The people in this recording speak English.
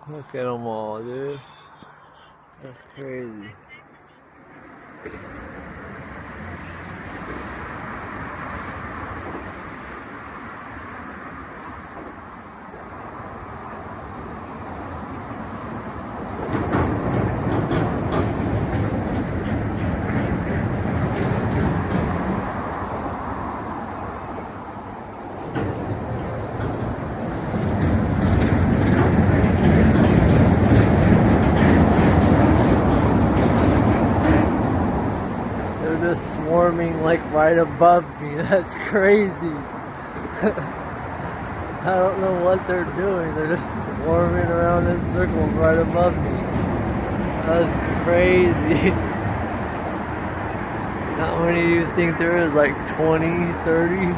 Look at them all, dude. That's crazy. They're just swarming like right above me. That's crazy. I don't know what they're doing. They're just swarming around in circles right above me. That's crazy. How many do you think there is? Like 20, 30?